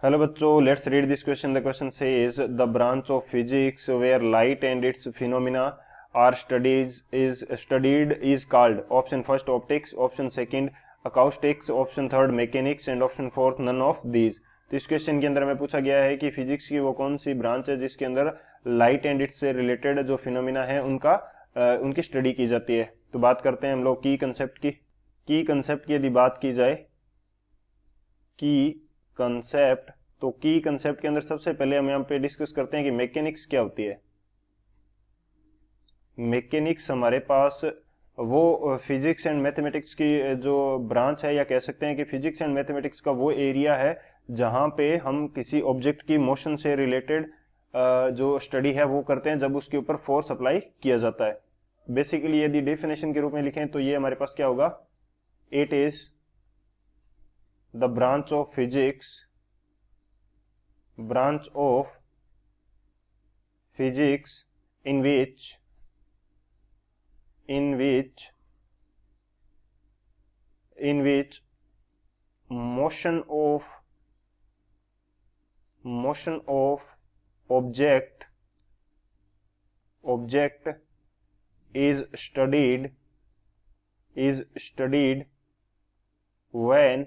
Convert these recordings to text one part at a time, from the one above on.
Hello बच्चों, let's read this question. The question says the branch of physics where light and its phenomena are studied is called. Option first optics, option second acoustics, option third mechanics and option fourth none of these. तो इस question के अंदर हमें पूछा गया है कि physics की वो कौन सी ब्रांच है जिसके अंदर लाइट एंड इट्स से रिलेटेड जो फिनोमिना है उनकी स्टडी की जाती है. तो बात करते हैं हम लोग की कंसेप्ट की यदि बात की जाए की कंसेप्ट, तो की कंसेप्ट के अंदर सबसे पहले हम यहाँ पे डिस्कस करते हैं कि मैकेनिक्स क्या होती है. मैकेनिक्स हमारे पास वो फिजिक्स एंड मैथमेटिक्स की जो ब्रांच है, या कह सकते हैं कि फिजिक्स एंड मैथमेटिक्स का वो एरिया है जहाँ पे हम किसी ऑब्जेक्ट की मोशन से रिलेटेड जो स्टडी है वो करते हैं जब उसके ऊपर फोर्स अप्लाई किया जाता है. बेसिकली यदि डेफिनेशन के रूप में लिखें तो ये हमारे पास क्या होगा, it is the branch of physics in which motion of object is studied when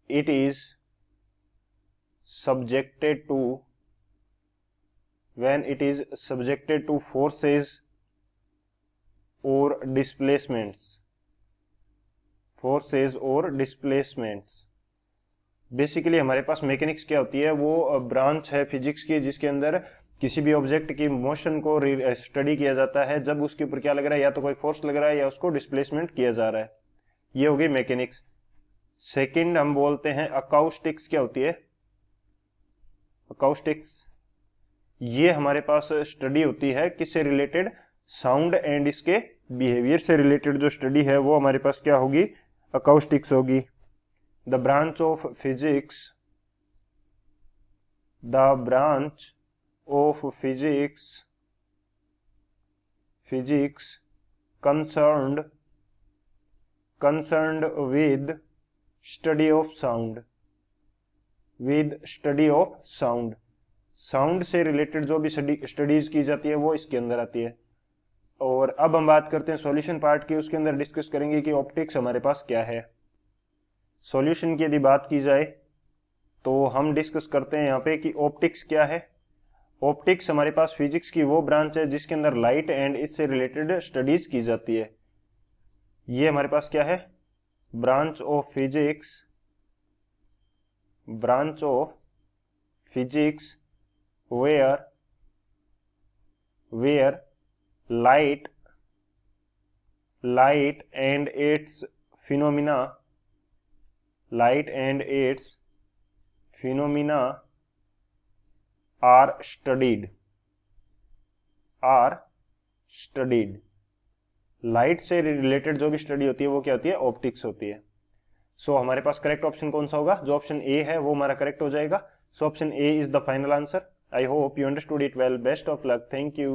it is subjected to forces or displacements. Basically हमारे पास मैकेनिक्स क्या होती है, वो ब्रांच है फिजिक्स की जिसके अंदर किसी भी ऑब्जेक्ट की मोशन को स्टडी किया जाता है जब उसके ऊपर क्या लग रहा है, या तो कोई फोर्स लग रहा है या उसको डिस्प्लेसमेंट किया जा रहा है. ये होगी मैकेनिक्स. सेकंड हम बोलते हैं अकाउस्टिक्स. क्या होती है अकाउस्टिक्स? ये हमारे पास स्टडी होती है किससे रिलेटेड, साउंड एंड इसके बिहेवियर से रिलेटेड जो स्टडी है वो हमारे पास क्या होगी, अकाउस्टिक्स होगी. The branch of physics concerned with study of sound. Sound से रिलेटेड जो भी स्टडीज की जाती है वो इसके अंदर आती है. और अब हम बात करते हैं सॉल्यूशन पार्ट की. उसके अंदर डिस्कस करेंगे कि ऑप्टिक्स हमारे पास क्या है. सॉल्यूशन की यदि बात की जाए तो हम डिस्कस करते हैं यहाँ पे कि ऑप्टिक्स क्या है. ऑप्टिक्स हमारे पास फिजिक्स की वो ब्रांच है जिसके अंदर लाइट एंड इससे रिलेटेड स्टडीज की जाती है. ये हमारे पास क्या है, branch of physics where light and its phenomena are studied. Light से रिलेटेड जो भी स्टडी होती है वो क्या होती है, ऑप्टिक्स होती है. सो हमारे पास करेक्ट ऑप्शन कौन सा होगा, जो ऑप्शन ए है वो हमारा करेक्ट हो जाएगा. So option A is the final answer. I hope you understood it well. Best of luck. Thank you.